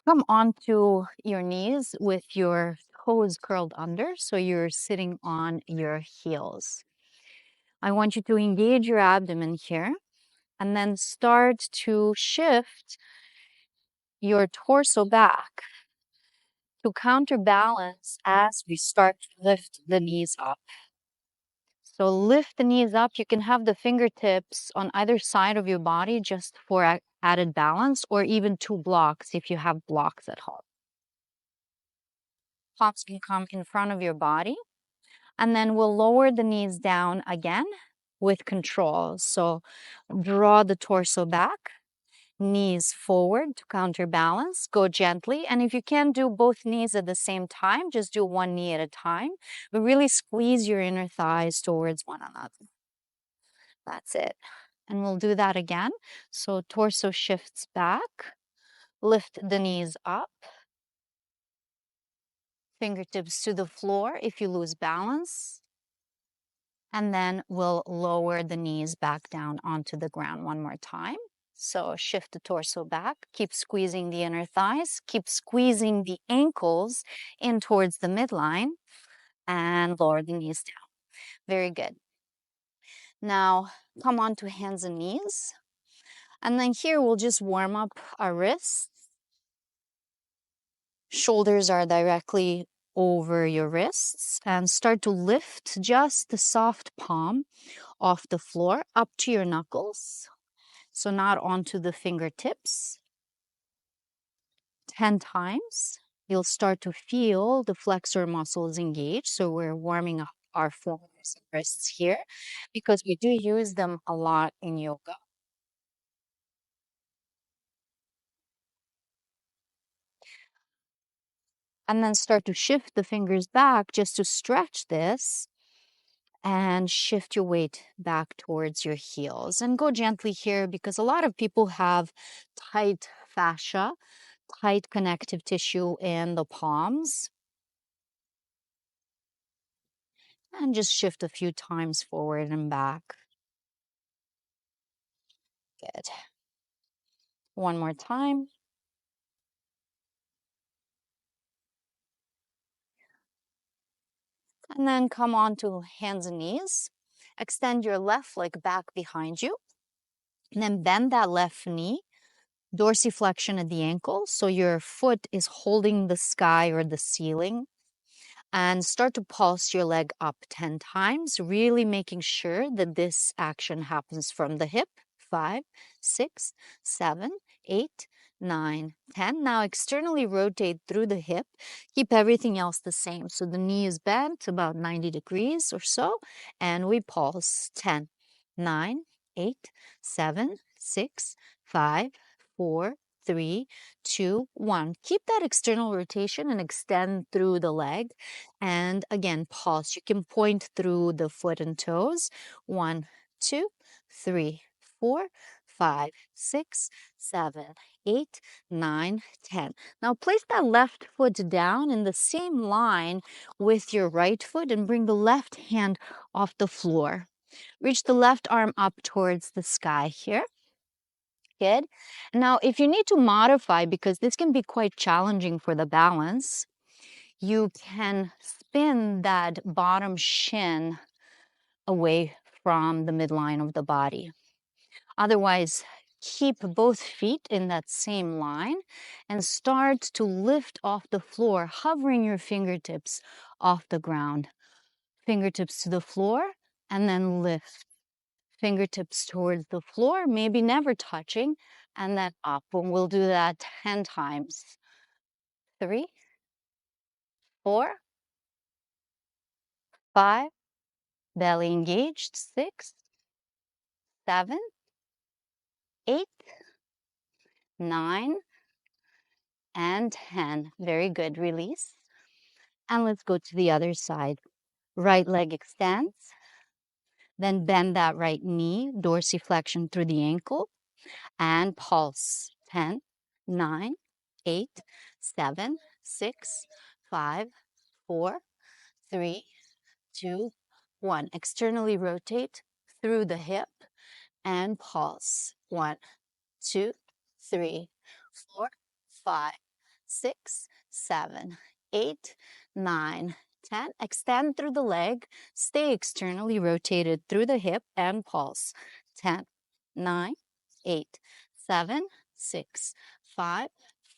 Come onto your knees with your toes curled under, so you're sitting on your heels. I want you to engage your abdomen here and then start to shift your torso back to counterbalance as we start to lift the knees up. So lift the knees up. You can have the fingertips on either side of your body just for added balance, or even two blocks if you have blocks at home. Palms can come in front of your body. And then we'll lower the knees down again with control. So draw the torso back, knees forward to counterbalance, go gently. And if you can't do both knees at the same time, just do one knee at a time, but really squeeze your inner thighs towards one another. That's it. And we'll do that again. So torso shifts back, lift the knees up, fingertips to the floor if you lose balance. And then we'll lower the knees back down onto the ground one more time. So shift the torso back, keep squeezing the inner thighs, keep squeezing the ankles in towards the midline, and lower the knees down. Very good. Now come on to hands and knees. And then here we'll just warm up our wrists. Shoulders are directly over your wrists, and start to lift just the soft palm off the floor up to your knuckles. So not onto the fingertips. 10 times. You'll start to feel the flexor muscles engage. So we're warming up our forearms and wrists here because we do use them a lot in yoga. And then start to shift the fingers back just to stretch this. And shift your weight back towards your heels. And go gently here because a lot of people have tight fascia, tight connective tissue in the palms. And just shift a few times forward and back. Good. One more time. And then come on to hands and knees. Extend your left leg back behind you. And then bend that left knee. Dorsiflexion at the ankle. So your foot is holding the sky or the ceiling. And start to pulse your leg up 10 times, really making sure that this action happens from the hip. 5, 6, 7, 8, 9, 10. Now externally rotate through the hip. Keep everything else the same. So the knee is bent about 90 degrees or so. And we pulse 10, 9, 8, 7, 6, 5, 4, 3, 2, 1. Keep that external rotation and extend through the leg. And again, pulse. You can point through the foot and toes. 1, 2, 3, 4, 5, 6, 7, 8, 9, 10. Now place that left foot down in the same line with your right foot and bring the left hand off the floor. Reach the left arm up towards the sky here. Good. Now, if you need to modify, because this can be quite challenging for the balance, you can spin that bottom shin away from the midline of the body. Otherwise, keep both feet in that same line and start to lift off the floor, hovering your fingertips off the ground. Fingertips to the floor, and then lift. Fingertips towards the floor, maybe never touching, and then up. And we'll do that 10 times. 3, 4, 5, belly engaged. 6, 7, 8, 9, and 10. Very good. Release. And let's go to the other side. Right leg extends. Then bend that right knee, dorsiflexion through the ankle, and pulse. 10, 9, 8, 7, 6, 5, 4, 3, 2, 1. Externally rotate through the hip and pulse. 1, 2, 3, 4, 5, 6, 7, 8, 9, 10. Extend through the leg. Stay externally rotated through the hip and pulse. 10, 9, 8, 7, 6, 5,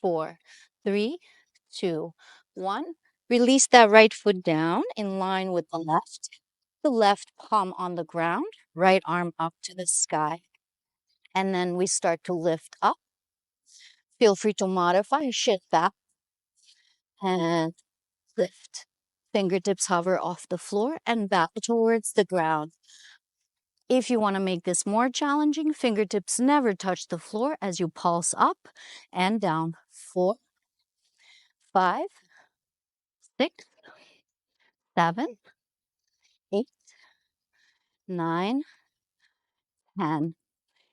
4, 3, 2, 1. Release that right foot down in line with the left. The left palm on the ground, right arm up to the sky. And then we start to lift up. Feel free to modify, shift back, and lift. Fingertips hover off the floor and back towards the ground. If you want to make this more challenging, fingertips never touch the floor as you pulse up and down. 4, 5, 6, 7, 8, 9, 10.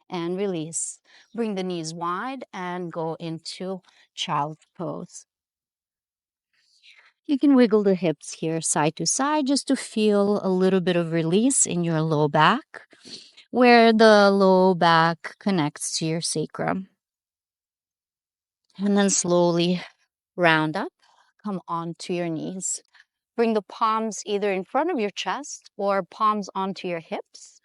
And release. Bring the knees wide and go into child's pose. You can wiggle the hips here side to side just to feel a little bit of release in your low back, where the low back connects to your sacrum. And then slowly round up, come onto your knees. Bring the palms either in front of your chest or palms onto your hips.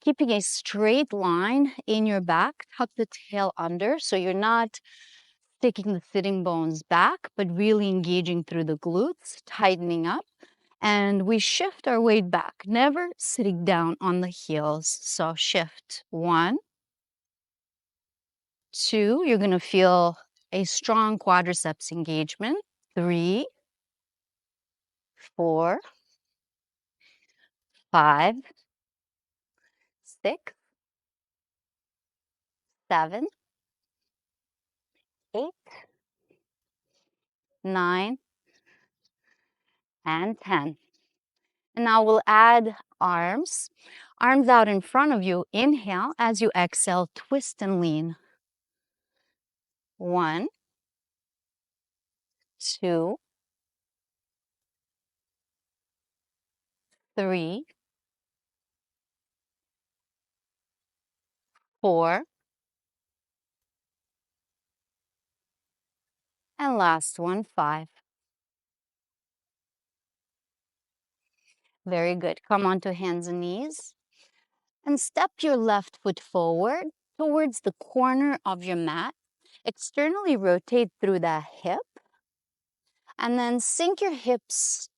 Keeping a straight line in your back, tuck the tail under so you're not sticking the sitting bones back, but really engaging through the glutes, tightening up. And we shift our weight back, never sitting down on the heels. So shift 1, 2, you're going to feel a strong quadriceps engagement. 3, 4, 5, 6, 7, 8, 9, and 10. And now we'll add arms. Arms out in front of you. Inhale. As you exhale, twist and lean. 1, 2, 3, 4, and last one, 5. Very good. Come onto hands and knees and step your left foot forward towards the corner of your mat. Externally rotate through the hip and then sink your hips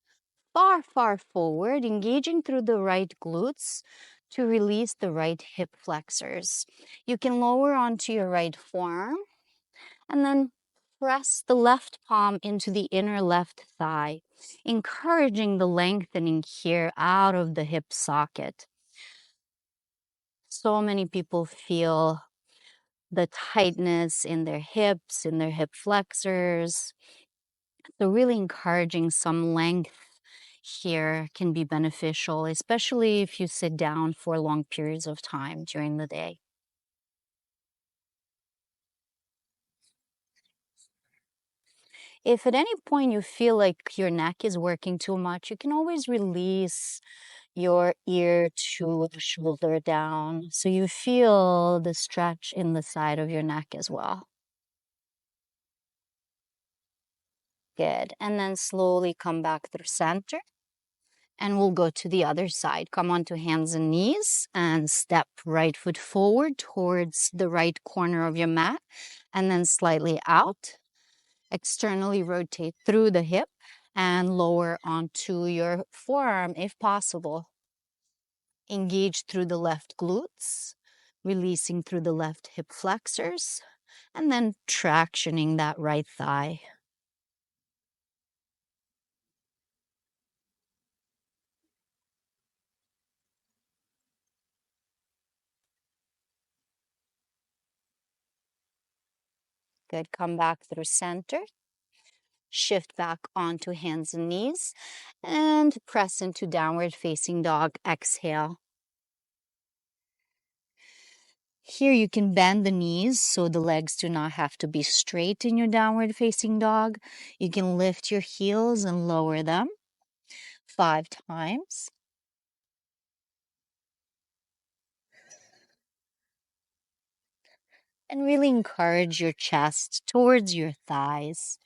far, far forward, engaging through the right glutes to release the right hip flexors. You can lower onto your right forearm and then press the left palm into the inner left thigh, encouraging the lengthening here out of the hip socket. So many people feel the tightness in their hips, in their hip flexors. So really encouraging some length here can be beneficial, especially if you sit down for long periods of time during the day. If at any point you feel like your neck is working too much, you can always release your ear to the shoulder down so you feel the stretch in the side of your neck as well. Good. And then slowly come back through center. And we'll go to the other side. Come onto hands and knees and step right foot forward towards the right corner of your mat. And then slightly out. Externally rotate through the hip and lower onto your forearm if possible. Engage through the left glutes, releasing through the left hip flexors, and then tractioning that right thigh. Good. Come back through center. Shift back onto hands and knees and press into downward facing dog. Exhale. Here you can bend the knees so the legs do not have to be straight in your downward facing dog. You can lift your heels and lower them 5 times. and really encourage your chest towards your thighs.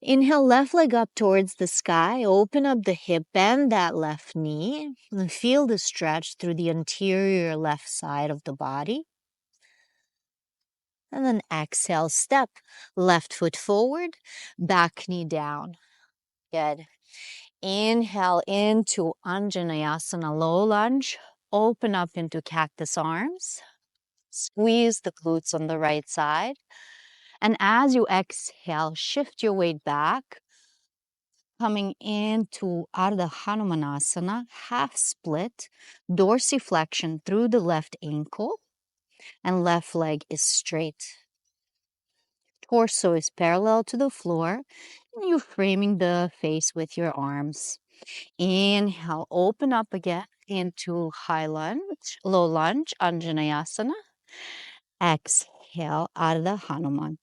Inhale, left leg up towards the sky. Open up the hip, bend that left knee, and feel the stretch through the anterior left side of the body. And then exhale, step left foot forward, back knee down. Good. Inhale into Anjaneyasana, low lunge. Open up into cactus arms. Squeeze the glutes on the right side. And as you exhale, shift your weight back, coming into Ardha Hanumanasana, half split, dorsiflexion through the left ankle, and left leg is straight. Torso is parallel to the floor, and you're framing the face with your arms. Inhale, open up again into high lunge, low lunge, Anjaneyasana. Exhale, Ardha Hanuman.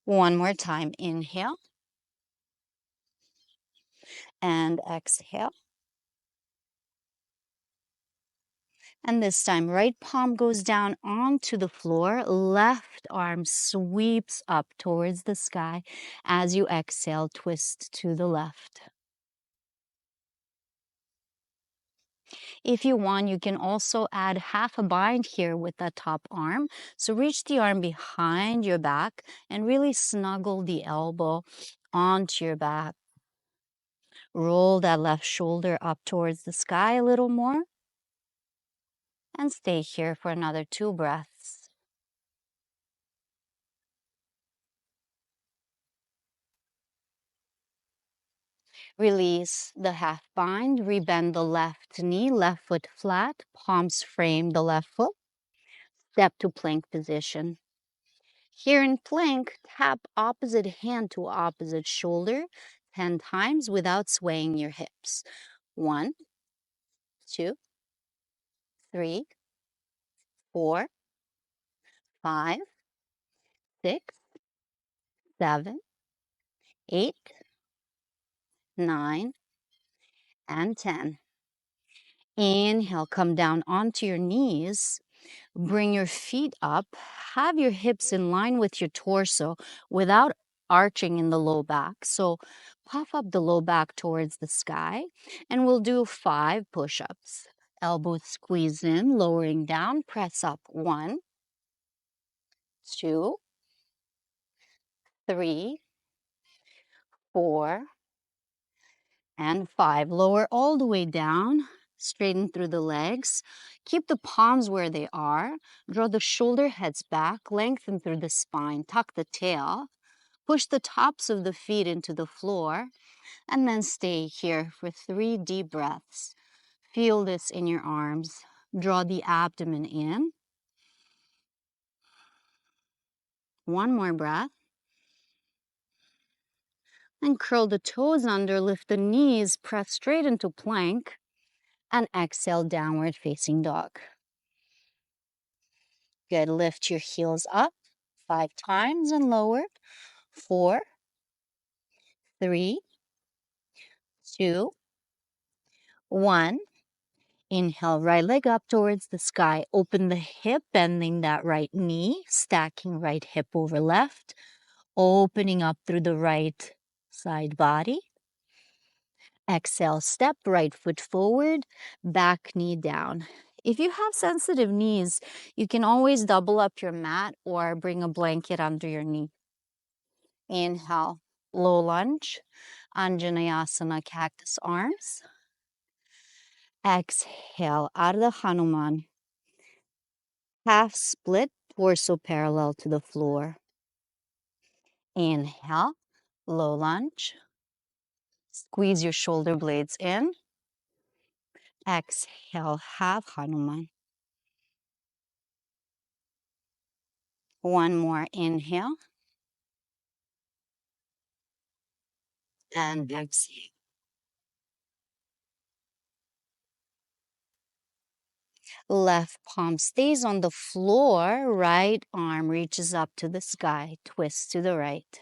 One more time, inhale and exhale. And this time, right palm goes down onto the floor, left arm sweeps up towards the sky. As you exhale, twist to the left. If you want, you can also add half a bind here with that top arm. So reach the arm behind your back and really snuggle the elbow onto your back. Roll that left shoulder up towards the sky a little more. And stay here for another 2 breaths. Release the half bind, rebend the left knee, left foot flat, palms frame the left foot. Step to plank position. Here in plank, tap opposite hand to opposite shoulder 10 times without swaying your hips. 1, 2, 3, 4, 5, 6, 7, 8, 9, and 10. Inhale, come down onto your knees. Bring your feet up. Have your hips in line with your torso without arching in the low back. So puff up the low back towards the sky, and we'll do 5 push-ups. Elbows squeeze in, lowering down, press up. 1, 2, 3, 4, and 5. Lower all the way down, straighten through the legs. Keep the palms where they are. Draw the shoulder heads back, lengthen through the spine, tuck the tail. Push the tops of the feet into the floor, and then stay here for 3 deep breaths. Feel this in your arms. Draw the abdomen in. One more breath. And curl the toes under, lift the knees, press straight into plank, and exhale, downward facing dog. Good, lift your heels up 5 times and lower. 4, 3, 2, 1. Inhale, right leg up towards the sky. Open the hip, bending that right knee, stacking right hip over left, opening up through the right side body. Exhale, step right foot forward, back knee down. If you have sensitive knees, you can always double up your mat or bring a blanket under your knee. Inhale, low lunge, Anjaneyasana, cactus arms. Exhale, Ardha Hanuman. Half split, torso parallel to the floor. Inhale, low lunge. Squeeze your shoulder blades in. Exhale, half Hanuman. One more inhale. And exhale. Left palm stays on the floor. Right arm reaches up to the sky. Twist to the right.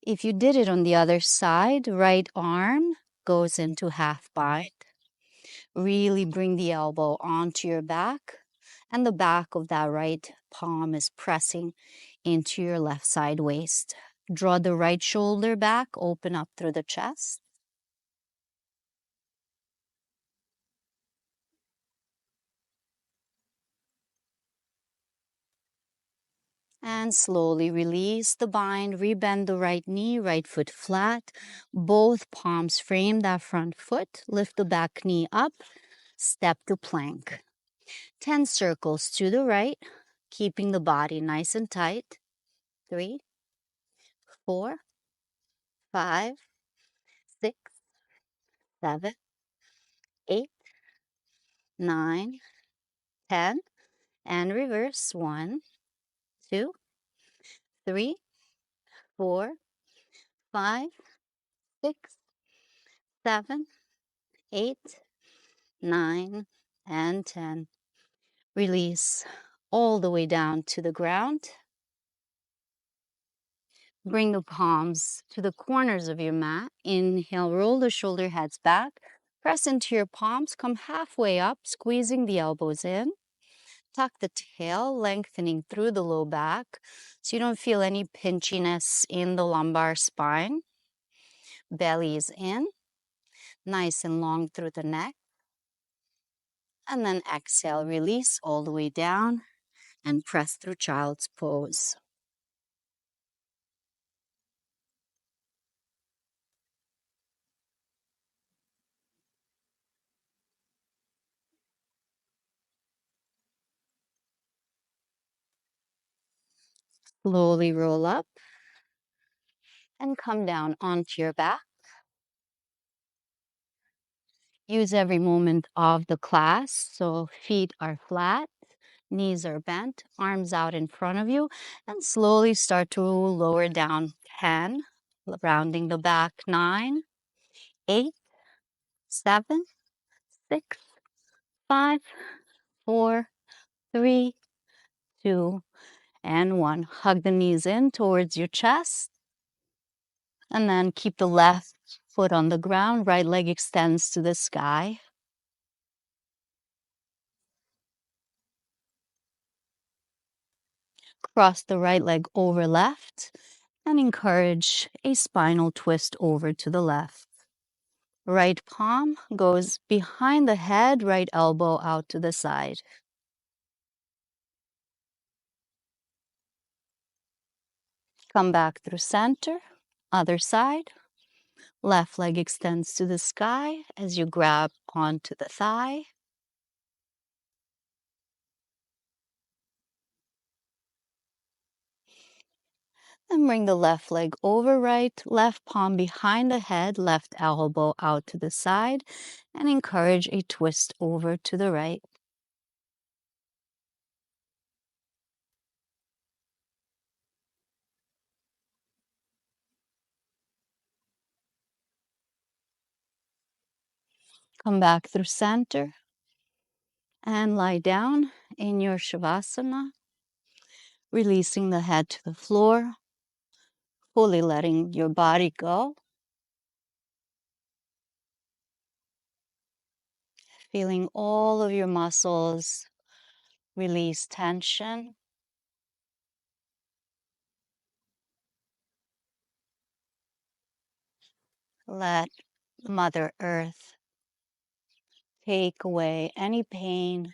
If you did it on the other side, right arm goes into half bind. Really bring the elbow onto your back, and the back of that right palm is pressing into your left side waist. Draw the right shoulder back, open up through the chest. And slowly release the bind, rebend the right knee, right foot flat. Both palms frame that front foot. Lift the back knee up, step to plank. 10 circles to the right, keeping the body nice and tight. 3, 4, 5, 6, 7, 8, 9, 10. And reverse. 1, 2, 3, 4, 5, 6, 7, 8, 9, and 10. Release all the way down to the ground. Bring the palms to the corners of your mat. Inhale, roll the shoulder heads back. Press into your palms, come halfway up, squeezing the elbows in. Tuck the tail, lengthening through the low back so you don't feel any pinchiness in the lumbar spine. Belly is in, nice and long through the neck. And then exhale, release all the way down and press through child's pose. Slowly roll up and come down onto your back. Use every moment of the class. So feet are flat, knees are bent, arms out in front of you, and slowly start to lower down. 10, rounding the back. 9, 8, 7, 6, 5, 4, 3, 2, and 1. Hug the knees in towards your chest. And then keep the left foot on the ground. Right leg extends to the sky. Cross the right leg over left and encourage a spinal twist over to the left. Right palm goes behind the head, right elbow out to the side. Come back through center, other side. Left leg extends to the sky as you grab onto the thigh. And bring the left leg over right, left palm behind the head, left elbow out to the side, and encourage a twist over to the right. Come back through center and lie down in your Shavasana, releasing the head to the floor, fully letting your body go. Feeling all of your muscles release tension. Let Mother Earth take away any pain,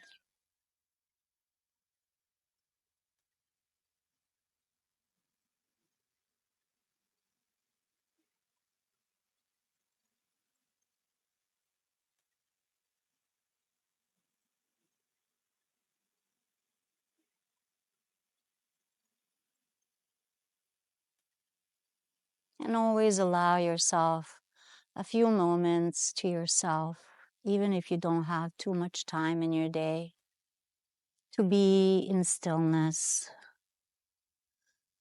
and always allow yourself a few moments to yourself, even if you don't have too much time in your day, to be in stillness,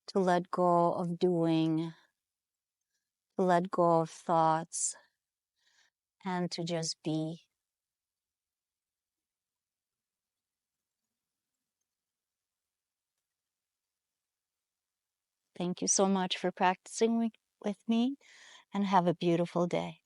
to let go of doing, to let go of thoughts, and to just be. Thank you so much for practicing with me, and have a beautiful day.